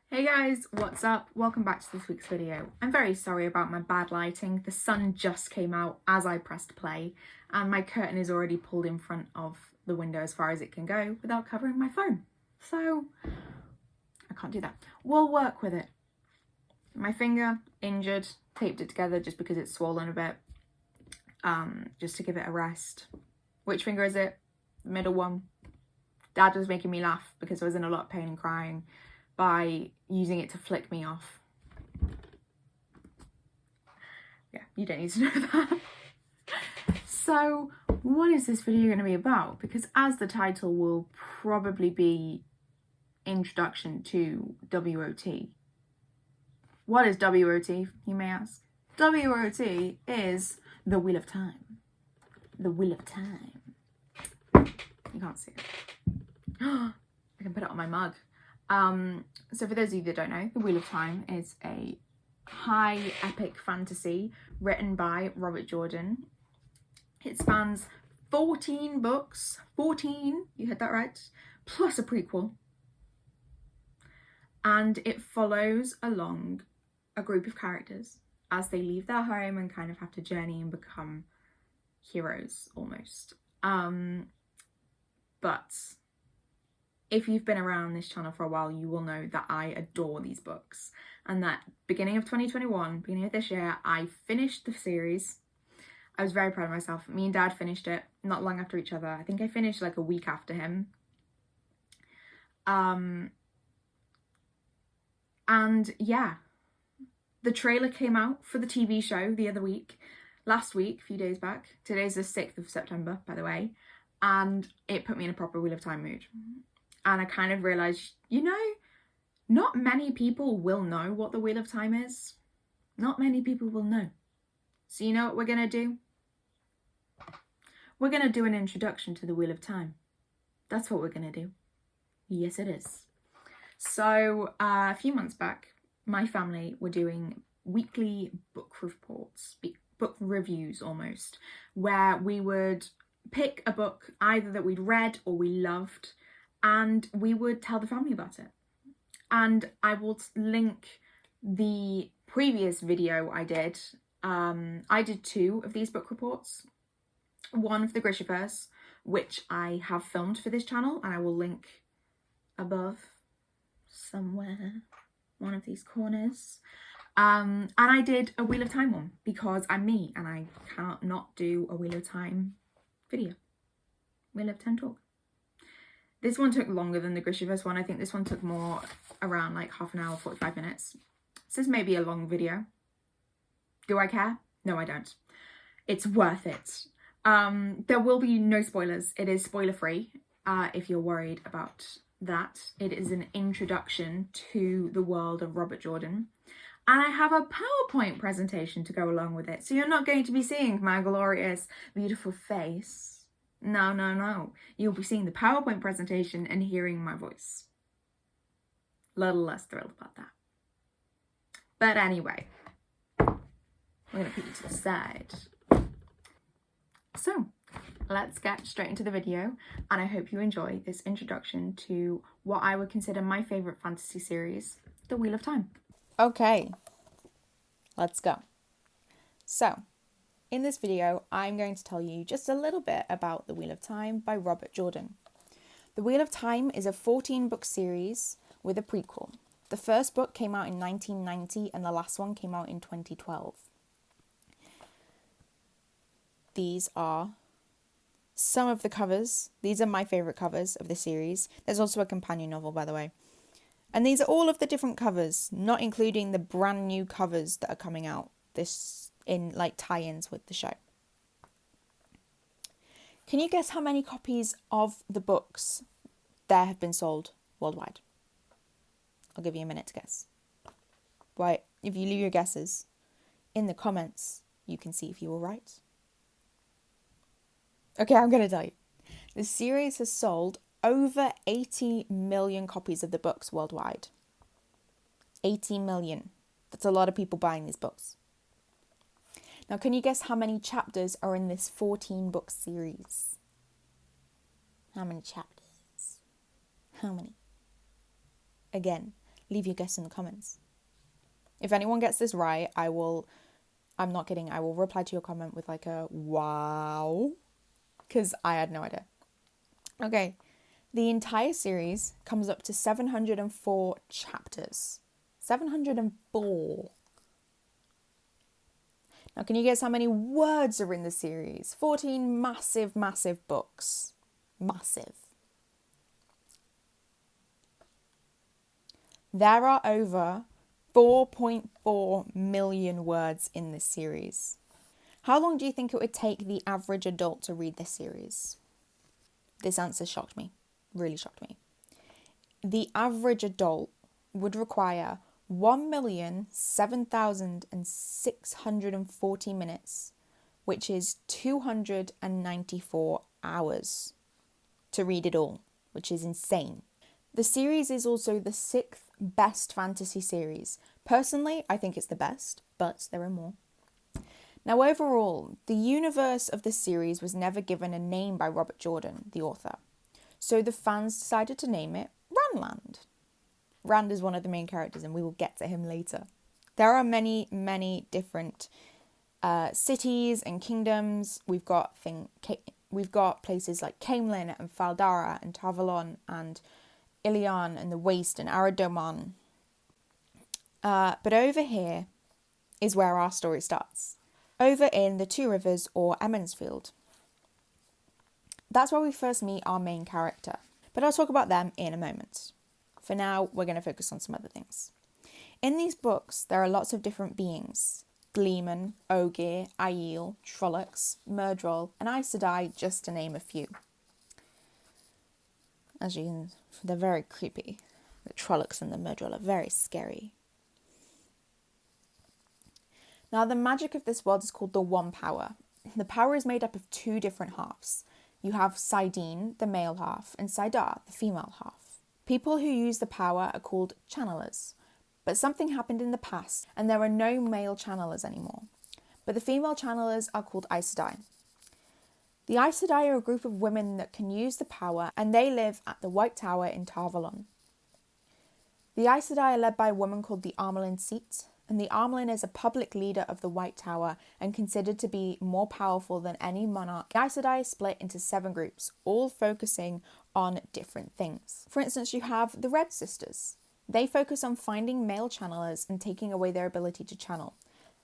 Hey guys, what's up? Welcome back to this week's video. I'm very sorry about my bad lighting. The sun just came out as I pressed play and my curtain is already pulled in front of the window as far as it can go without covering my phone. So I can't do that. We'll work with it. My finger, injured, taped it together just because it's swollen a bit, just to give it a rest. Which finger is it? The middle one. Dad was making me laugh because I was in a lot of pain and crying by using it to flick me off. Yeah, you don't need to know that. So, what is this video going to be about? Because as the title will probably be Introduction to WOT. What is WOT, you may ask? WOT is the Wheel of Time. The Wheel of Time. You can't see it. I can put it on my mug. So for those of you that don't know, The Wheel of Time is a high epic fantasy written by Robert Jordan. It spans 14 books, 14, you heard that right, plus a prequel. And it follows along a group of characters as they leave their home and kind of have to journey and become heroes almost. But if you've been around this channel for a while, you will know that I adore these books and that beginning of 2021, beginning of this year, I finished the series. I was very proud of myself. Me and Dad finished it not long after each other. I think I finished like a week after him. And yeah, the trailer came out for the TV show the other week, last week, a few days back. Today's the 6th of September, by the way. And it put me in a proper Wheel of Time mood. And I kind of realised, you know, not many people will know what the Wheel of Time is. Not many people will know. So you know what we're going to do? We're going to do an introduction to the Wheel of Time. That's what we're going to do. Yes, it is. So a few months back, my family were doing weekly book reports, book reviews almost, where we would pick a book either that we'd read or we loved, and we would tell the family about it. And I will link the previous video I did. I did 2 of these book reports. One of the Grishaverse, which I have filmed for this channel, and I will link above somewhere, one of these corners. And I did a Wheel of Time one because I'm me and I can't not do a Wheel of Time video. Wheel of Time talk. This one took longer than the Grishaverse one. I think this one took more, around like half an hour, 45 minutes. So this may be a long video. Do I care? No, I don't. It's worth it. There will be no spoilers. It is spoiler free, if you're worried about that. It is an introduction to the world of Robert Jordan. And I have a PowerPoint presentation to go along with it. So you're not going to be seeing my glorious, beautiful face. No, no, no. You'll be seeing the PowerPoint presentation and hearing my voice. A little less thrilled about that. But anyway, we're going to put you to the side. So, let's get straight into the video. And I hope you enjoy this introduction to what I would consider my favourite fantasy series, The Wheel of Time. Okay, let's go. So, in this video, I'm going to tell you just a little bit about The Wheel of Time by Robert Jordan. The Wheel of Time is a 14-book series with a prequel. The first book came out in 1990 and the last one came out in 2012. These are some of the covers. These are my favourite covers of the series. There's also a companion novel, by the way. And these are all of the different covers, not including the brand new covers that are coming out this in like tie-ins with the show. Can you guess how many copies of the books there have been sold worldwide? I'll give you a minute to guess. Right, if you leave your guesses in the comments, you can see if you were right. Okay, I'm going to tell you. The series has sold over 80 million copies of the books worldwide. 80 million. That's a lot of people buying these books. Now, can you guess how many chapters are in this 14-book series? How many chapters? How many? Again, Leave your guess in the comments. If anyone gets this right, I'm not kidding, I will reply to your comment with like a wow, because I had no idea. Okay, the entire series comes up to 704 chapters. 704. Now, can you guess how many words are in the series? 14 massive, massive books. Massive. There are over 4.4 million words in this series. How long do you think it would take the average adult to read this series? This answer shocked me. Really shocked me. The average adult would require 1,007,640 minutes, which is 294 hours to read it all, which is insane. The series is also the 6th best fantasy series. Personally, I think it's the best, but there are more. Now, overall, the universe of the series was never given a name by Robert Jordan, the author. So the fans decided to name it Randland. Rand is one of the main characters, and we will get to him later. There are many, many different cities and kingdoms. We've got places like Caemlyn and Faldara and Tavalon and Ilion and the Waste and Aradomon. But over here is where our story starts. Over in the Two Rivers or Emmonsfield. That's where we first meet our main character. But I'll talk about them in a moment. For now, we're going to focus on some other things. In these books, there are lots of different beings. Gleeman, Ogier, Aiel, Trollocs, Myrddraal, and Aes Sedai, just to name a few. As you can, they're very creepy. The Trollocs and the Myrddraal are very scary. Now, the magic of this world is called the One Power. The power is made up of two different halves. You have Saidin, the male half, and Saidar, the female half. People who use the power are called channelers. But something happened in the past, and there are no male channelers anymore. But the female channelers are called Aes Sedai. The Aes Sedai are a group of women that can use the power, and they live at the White Tower in Tavalon. The Aes Sedai are led by a woman called the Armelin Seat, and the Armelin is a public leader of the White Tower and considered to be more powerful than any monarch. The Aes Sedai is split into 7 groups, all focusing on different things. For instance, you have the Red Sisters. They focus on finding male channelers and taking away their ability to channel.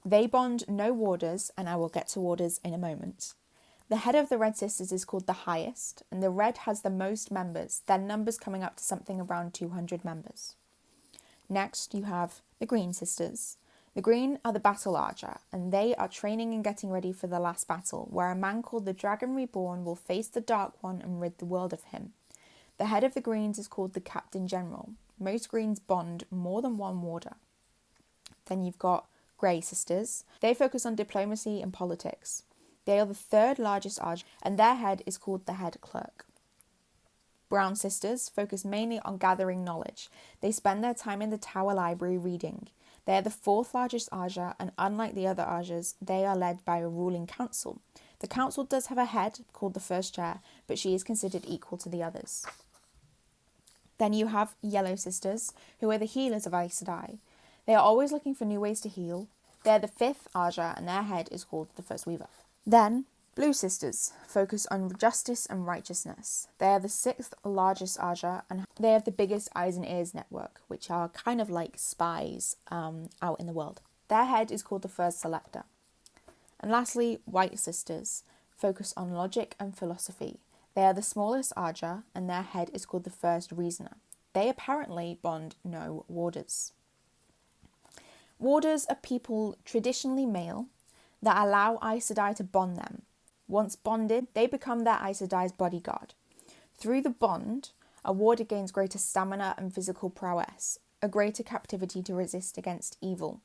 They bond no warders, and I will get to warders in a moment. The head of the Red Sisters is called the Highest, and the Red has the most members, their numbers coming up to something around 200 members. Next, you have the Green Sisters. The Green are the Battle Archer, and they are training and getting ready for the last battle, where a man called the Dragon Reborn will face the Dark One and rid the world of him. The head of the Greens is called the Captain General. Most Greens bond more than one warder. Then you've got Grey Sisters. They focus on diplomacy and politics. They are the 3rd largest Archer, and their head is called the Head Clerk. Brown Sisters focus mainly on gathering knowledge. They spend their time in the Tower Library reading. They are the 4th largest Archer, and unlike the other Archers, they are led by a ruling council. The council does have a head called the First Chair, but she is considered equal to the others. Then you have Yellow Sisters, who are the healers of Aes Sedai. They are always looking for new ways to heal. They are the 5th Archer, and their head is called the First Weaver. Then Blue Sisters focus on justice and righteousness. They are the 6th largest Archer, and they have the biggest eyes and ears network, which are kind of like spies out in the world. Their head is called the First Selector. And lastly, White Sisters focus on logic and philosophy. They are the smallest Archer, and their head is called the First Reasoner. They apparently bond no warders. Warders are people traditionally male that allow Aes Sedai to bond them. Once bonded, they become their Aes Sedai's bodyguard. Through the bond, a warder gains greater stamina and physical prowess, a greater captivity to resist against evil,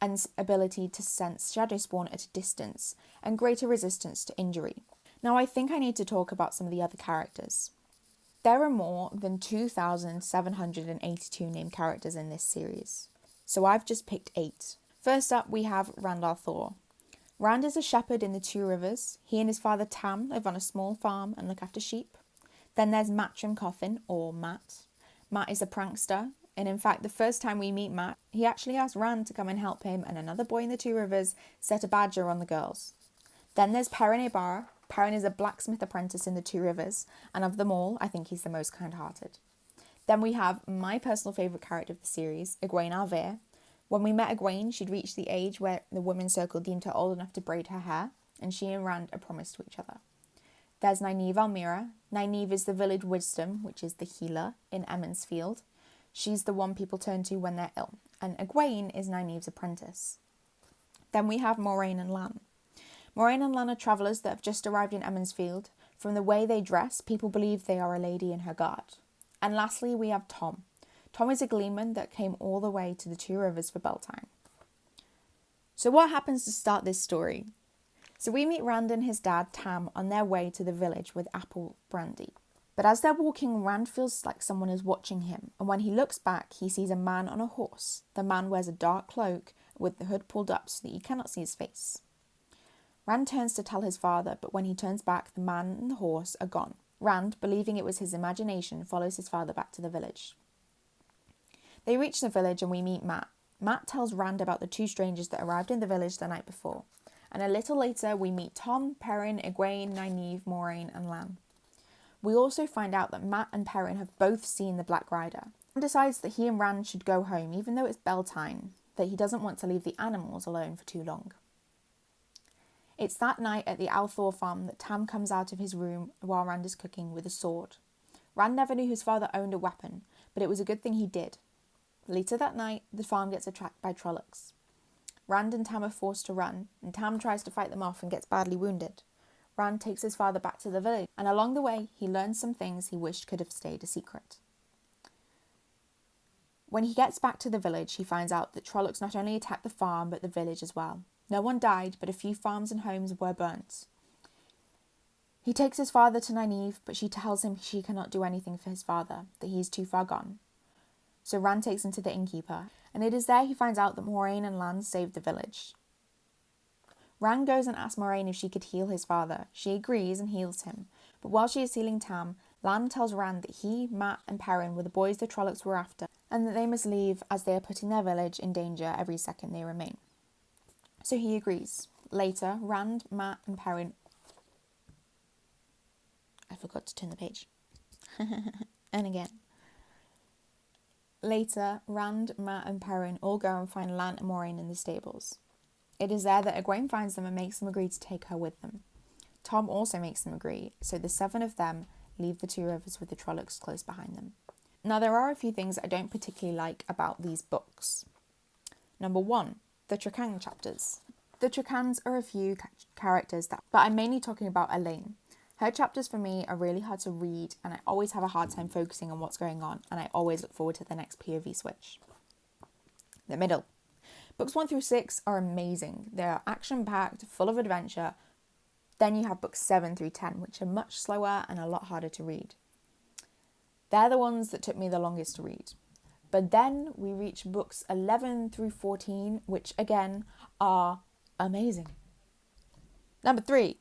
and ability to sense shadow spawn at a distance, and greater resistance to injury. Now, I think I need to talk about some of the other characters. There are more than 2,782 named characters in this series, so I've just picked 8. First up, we have Rand al'Thor. Rand is a shepherd in the Two Rivers. He and his father Tam live on a small farm and look after sheep. Then there's Matrim Coffin, or Matt. Matt is a prankster, And in fact, the first time we meet Matt, he actually asked Rand to come and help him and another boy in the Two Rivers set a badger on the girls. Then there's Perrin Ibarra. Perrin is a blacksmith apprentice in the Two Rivers, and of them all, I think he's the most kind-hearted. Then we have my personal favourite character of the series, Egwene Alvear. When we met Egwene, she'd reached the age where the women's circle deemed her old enough to braid her hair, and she and Rand are promised to each other. There's Nynaeve Almira. Nynaeve is the village wisdom, which is the healer in Emond's Field. She's the one people turn to when they're ill, and Egwene is Nynaeve's apprentice. Then we have Moiraine and Lan. Moiraine and Lan are travellers that have just arrived in Emond's Field. From the way they dress, people believe they are a lady in her guard. And lastly, we have Thom. Thom is a gleeman that came all the way to the Two Rivers for Beltane. So what happens to start this story? So we meet Rand and his dad, Tam, on their way to the village with apple brandy. But as they're walking, Rand feels like someone is watching him, and when he looks back, he sees a man on a horse. The man wears a dark cloak with the hood pulled up so that you cannot see his face. Rand turns to tell his father, but when he turns back, the man and the horse are gone. Rand, believing it was his imagination, follows his father back to the village. They reach the village and we meet Matt. Matt tells Rand about the two strangers that arrived in the village the night before. And a little later, we meet Thom, Perrin, Egwene, Nynaeve, Moiraine and Lan. We also find out that Matt and Perrin have both seen the Black Rider. Rand decides that he and Rand should go home, even though it's Beltane, that he doesn't want to leave the animals alone for too long. It's that night at the Althor farm that Tam comes out of his room while Rand is cooking with a sword. Rand never knew his father owned a weapon, but it was a good thing he did. Later that night, the farm gets attacked by Trollocs. Rand and Tam are forced to run, and Tam tries to fight them off and gets badly wounded. Rand takes his father back to the village, and along the way, he learns some things he wished could have stayed a secret. When he gets back to the village, he finds out that Trollocs not only attacked the farm, but the village as well. No one died, but a few farms and homes were burnt. He takes his father to Nynaeve, but she tells him she cannot do anything for his father, that he is too far gone. So Rand takes him to the innkeeper, and it is there he finds out that Moiraine and Lan saved the village. Rand goes and asks Moiraine if she could heal his father. She agrees and heals him, but while she is healing Tam, Lan tells Rand that he, Matt and Perrin were the boys the Trollocs were after, and that they must leave as they are putting their village in danger every second they remain. So he agrees. Later, Rand, Matt and Perrin... I forgot to turn the page. And again. Later, Rand, Matt and Perrin all go and find Lan and Moiraine in the stables. It is there that Egwene finds them and makes them agree to take her with them. Thom also makes them agree, so the 7 of them leave the Two Rivers with the Trollocs close behind them. Now, there are a few things I don't particularly like about these books. Number 1, the Trakand chapters. The Trakands are a few characters but I'm mainly talking about Elaine. Her chapters for me are really hard to read, and I always have a hard time focusing on what's going on, and I always look forward to the next POV switch. The middle. Books 1 through 6 are amazing. They are action-packed, full of adventure. Then you have books 7 through 10, which are much slower and a lot harder to read. They're the ones that took me the longest to read. But then we reach books 11 through 14, which again are amazing. Number 3.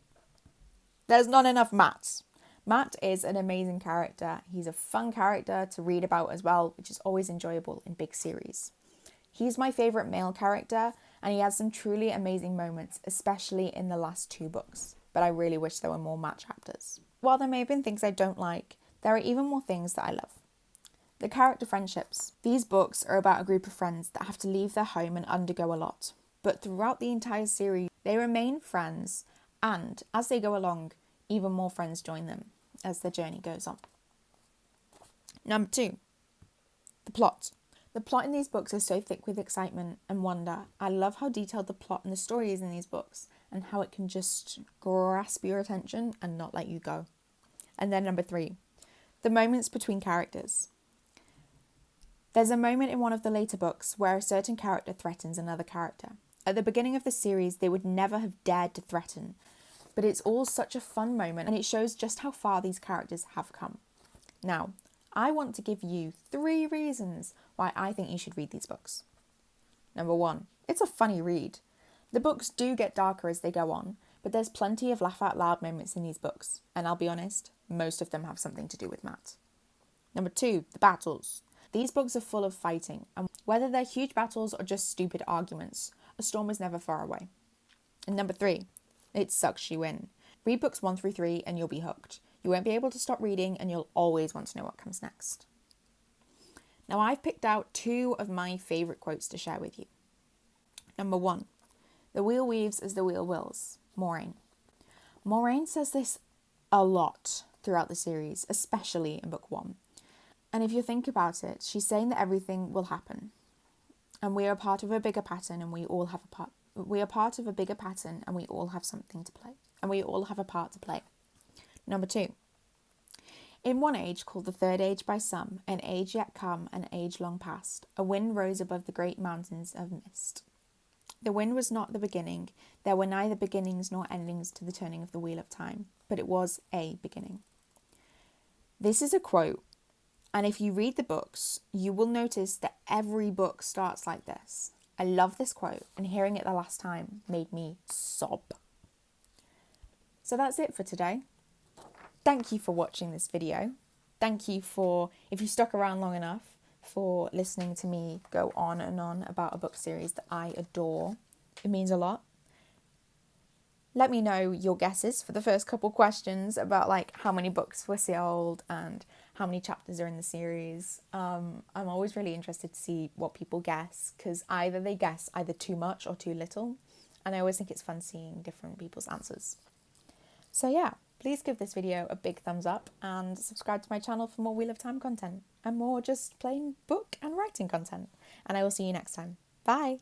There's not enough Matt. Matt is an amazing character. He's a fun character to read about as well, which is always enjoyable in big series. He's my favourite male character, and he has some truly amazing moments, especially in the last 2 books. But I really wish there were more Matt chapters. While there may have been things I don't like, there are even more things that I love. The character friendships. These books are about a group of friends that have to leave their home and undergo a lot. But throughout the entire series, they remain friends, and as they go along, even more friends join them as the journey goes on. Number 2, the plot. The plot in these books is so thick with excitement and wonder. I love how detailed the plot and the story is in these books, and how it can just grasp your attention and not let you go. And then number 3, the moments between characters. There's a moment in one of the later books where a certain character threatens another character. At the beginning of the series, they would never have dared to threaten, but it's all such a fun moment, and it shows just how far these characters have come. Now, I want to give you 3 reasons why I think you should read these books. Number 1, it's a funny read. The books do get darker as they go on, but there's plenty of laugh out loud moments in these books, and I'll be honest, most of them have something to do with Matt. Number 2, the battles. These books are full of fighting, and whether they're huge battles or just stupid arguments, a storm is never far away. And number 3, it sucks you in. Read books 1 through 3 and you'll be hooked. You won't be able to stop reading and you'll always want to know what comes next. Now I've picked out 2 of my favourite quotes to share with you. Number 1, the wheel weaves as the wheel wills. Maureen. Maureen says this a lot throughout the series, especially in book 1. And if you think about it, she's saying that everything will happen. And we are part of a bigger pattern and we all have a part. We are part of a bigger pattern and we all have something to play. And we all have a part to play. Number 2. In one age, called the third age by some, an age yet come, an age long past, a wind rose above the great mountains of mist. The wind was not the beginning. There were neither beginnings nor endings to the turning of the wheel of time, but it was a beginning. This is a quote, and if you read the books, you will notice that every book starts like this. I love this quote, and hearing it the last time made me sob. So that's it for today. Thank you for watching this video. Thank you for, if you stuck around long enough, for listening to me go on and on about a book series that I adore. It means a lot. Let me know your guesses for the first couple questions about like how many books were sold and how many chapters are in the series. I'm always really interested to see what people guess, because either they guess either too much or too little, and I always think it's fun seeing different people's answers. So yeah, please give this video a big thumbs up and subscribe to my channel for more Wheel of Time content and more just plain book and writing content. And I will see you next time. Bye!